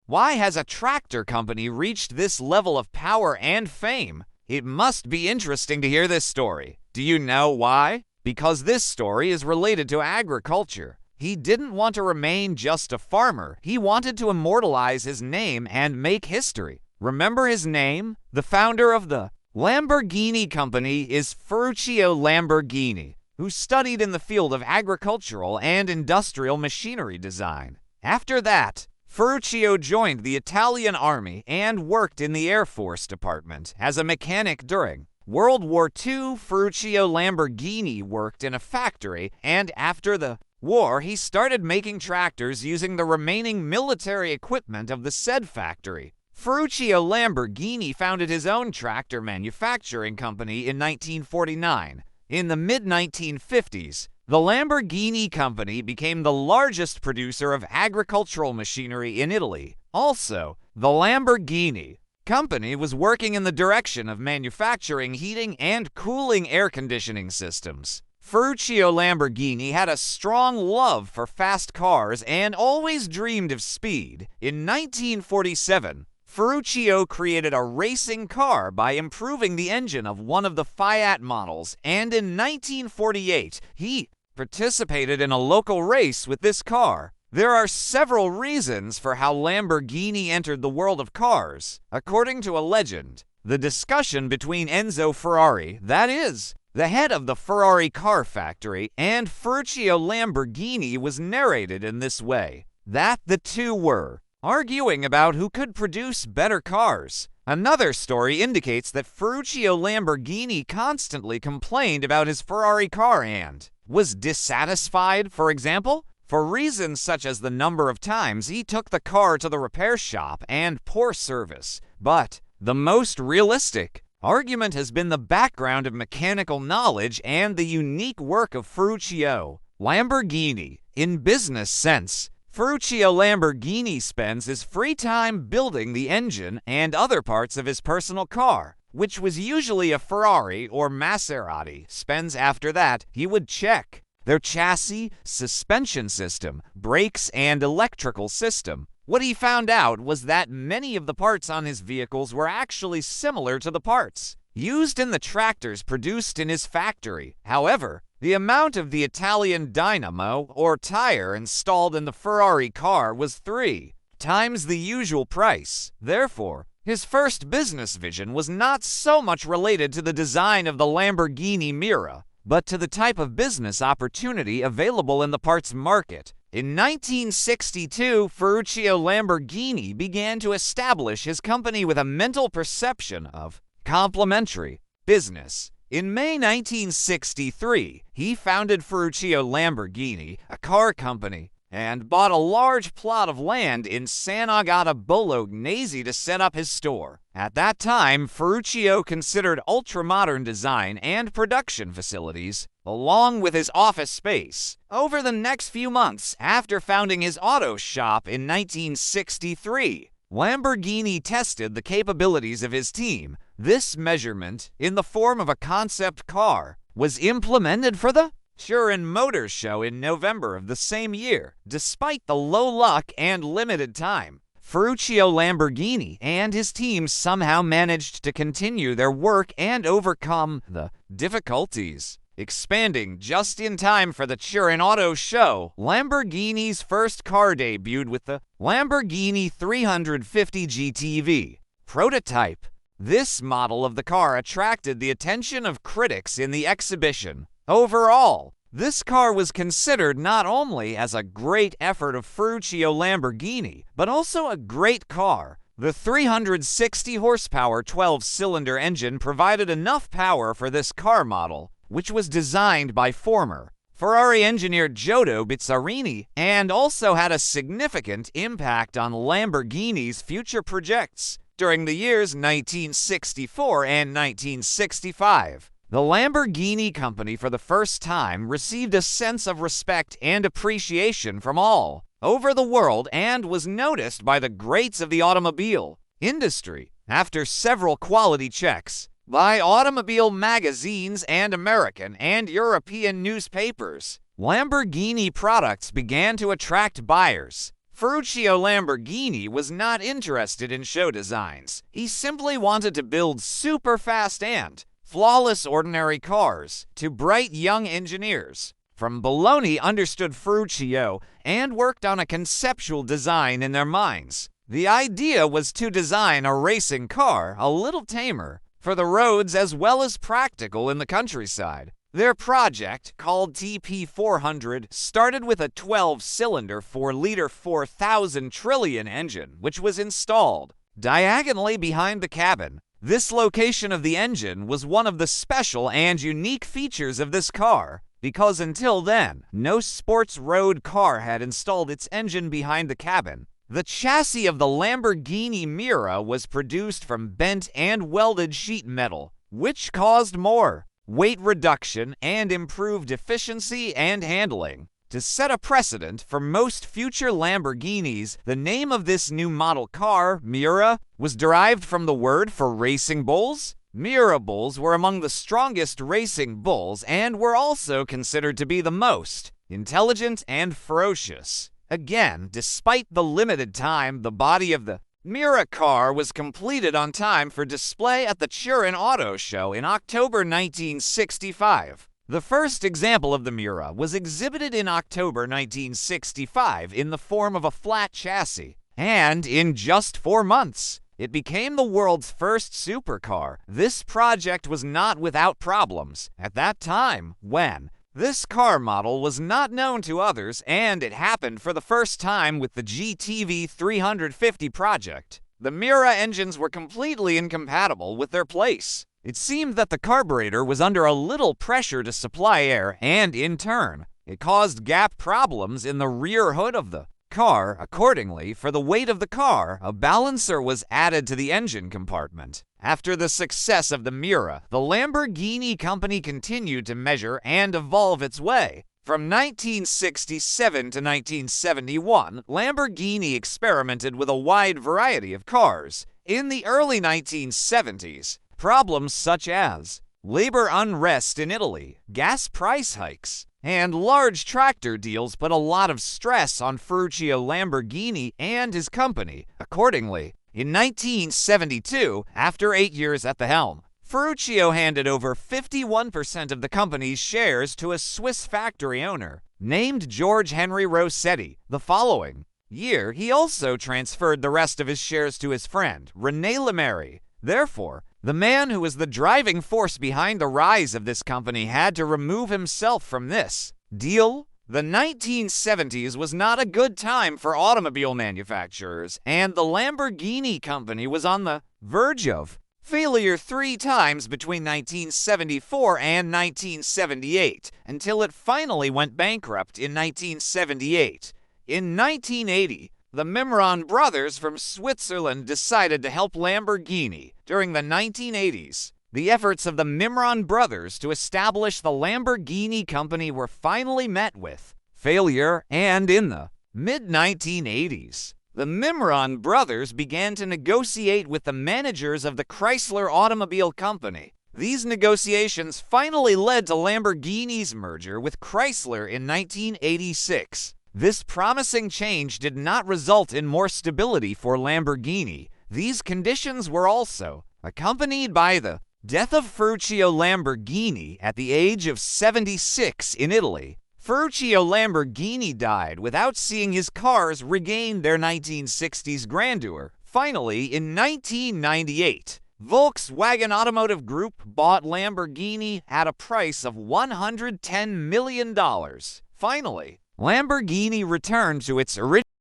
Why has a tractor company reached this level of power and fame? It must be interesting to hear this story. Do you know why? Because this story is related to agriculture. He didn't want to remain just a farmer. He wanted to immortalize his name and make history. Remember his name? The founder of the Lamborghini company is Ferruccio Lamborghini, who studied in the field of agricultural and industrial machinery design. After that, Ferruccio joined the Italian army and worked in the Air Force Department as a mechanic during World War II. Ferruccio Lamborghini worked in a factory, and after the war, he started making tractors using the remaining military equipment of the said factory. Ferruccio Lamborghini founded his own tractor manufacturing company in 1949. In the mid-1950s, the Lamborghini company became the largest producer of agricultural machinery in Italy. Also, the Lamborghini company was working in the direction of manufacturing heating and cooling air conditioning systems. Ferruccio Lamborghini had a strong love for fast cars and always dreamed of speed. In 1947, Ferruccio created a racing car by improving the engine of one of the Fiat models, and in 1948, he participated in a local race with this car. There are several reasons for how Lamborghini entered the world of cars. According to a legend, the discussion between Enzo Ferrari, that is, the head of the Ferrari car factory, and Ferruccio Lamborghini was narrated in this way: that the two were arguing about who could produce better cars. Another story indicates that Ferruccio Lamborghini constantly complained about his Ferrari car and was dissatisfied, for example, for reasons such as the number of times he took the car to the repair shop and poor service. But the most realistic argument has been the background of mechanical knowledge and the unique work of Ferruccio Lamborghini. In business sense, Ferruccio Lamborghini spends his free time building the engine and other parts of his personal car, which was usually a Ferrari or Maserati. Spends after that, he would check their chassis, suspension system, brakes, and electrical system. What he found out was that many of the parts on his vehicles were actually similar to the parts used in the tractors produced in his factory. However, the amount of the Italian dynamo or tire installed in the Ferrari car was 3 times the usual price. Therefore, his first business vision was not so much related to the design of the Lamborghini Mira, but to the type of business opportunity available in the parts market. In 1962, Ferruccio Lamborghini began to establish his company with a mental perception of complementary business. In May 1963, he founded Ferruccio Lamborghini, a car company, and bought a large plot of land in San Agata Bolognese to set up his store. At that time, Ferruccio considered ultra-modern design and production facilities, along with his office space. Over the next few months after founding his auto shop in 1963, Lamborghini tested the capabilities of his team. This measurement, in the form of a concept car, was implemented for the Turin Motor Show in November of the same year. Despite the low luck and limited time, Ferruccio Lamborghini and his team somehow managed to continue their work and overcome the difficulties. Expanding just in time for the Turin Auto Show, Lamborghini's first car debuted with the Lamborghini 350 GTV prototype. This model of the car attracted the attention of critics in the exhibition. Overall, this car was considered not only as a great effort of Ferruccio Lamborghini, but also a great car. The 360 horsepower 12-cylinder engine provided enough power for this car model, which was designed by former Ferrari engineer Giotto Bizzarini, and also had a significant impact on Lamborghini's future projects during the years 1964 and 1965. The Lamborghini company for the first time received a sense of respect and appreciation from all over the world and was noticed by the greats of the automobile industry. After several quality checks by automobile magazines and American and European newspapers, Lamborghini products began to attract buyers. Ferruccio Lamborghini was not interested in show designs. He simply wanted to build super fast and flawless ordinary cars to bright young engineers. From Bologna understood Ferruccio and worked on a conceptual design in their minds. The idea was to design a racing car a little tamer for the roads as well as practical in the countryside. Their project, called TP400, started with a 12-cylinder 4-liter 4,000 trillion engine, which was installed diagonally behind the cabin. This location of the engine was one of the special and unique features of this car, because until then, no sports road car had installed its engine behind the cabin. The chassis of the Lamborghini Miura was produced from bent and welded sheet metal, which caused more weight reduction and improved efficiency and handling. To set a precedent for most future Lamborghinis, the name of this new model car, Miura, was derived from the word for racing bulls. Miura bulls were among the strongest racing bulls and were also considered to be the most intelligent and ferocious. Again, despite the limited time, the body of the Miura car was completed on time for display at the Turin Auto Show in October 1965. The first example of the Miura was exhibited in October 1965 in the form of a flat chassis, and in just 4 months, it became the world's first supercar. This project was not without problems at that time, when this car model was not known to others, and it happened for the first time with the GTV 350 project. The Miura engines were completely incompatible with their place. It seemed that the carburetor was under a little pressure to supply air, and in turn, it caused gap problems in the rear hood of the car. Accordingly, for the weight of the car, a balancer was added to the engine compartment. After the success of the Miura, the Lamborghini company continued to measure and evolve its way. From 1967 to 1971, Lamborghini experimented with a wide variety of cars. In the early 1970s, problems such as labor unrest in Italy, gas price hikes, and large tractor deals put a lot of stress on Ferruccio Lamborghini and his company. Accordingly, in 1972, after 8 years at the helm, Ferruccio handed over 51% of the company's shares to a Swiss factory owner named George Henry Rossetti. The following year, he also transferred the rest of his shares to his friend, René Lemairy. Therefore, the man who was the driving force behind the rise of this company had to remove himself from this deal. The 1970s was not a good time for automobile manufacturers, and the Lamborghini company was on the verge of failure 3 times between 1974 and 1978, until it finally went bankrupt in 1978. In 1980, the Mimron brothers from Switzerland decided to help Lamborghini. During the 1980s, the efforts of the Mimron brothers to establish the Lamborghini company were finally met with failure, and in the mid-1980s, the Mimron brothers began to negotiate with the managers of the Chrysler Automobile Company. These negotiations finally led to Lamborghini's merger with Chrysler in 1986. This promising change did not result in more stability for Lamborghini. These conditions were also accompanied by the death of Ferruccio Lamborghini at the age of 76 in Italy. Ferruccio Lamborghini died without seeing his cars regain their 1960s grandeur. Finally, in 1998, Volkswagen Automotive Group bought Lamborghini at a price of $110 million. Finally, Lamborghini returned to its original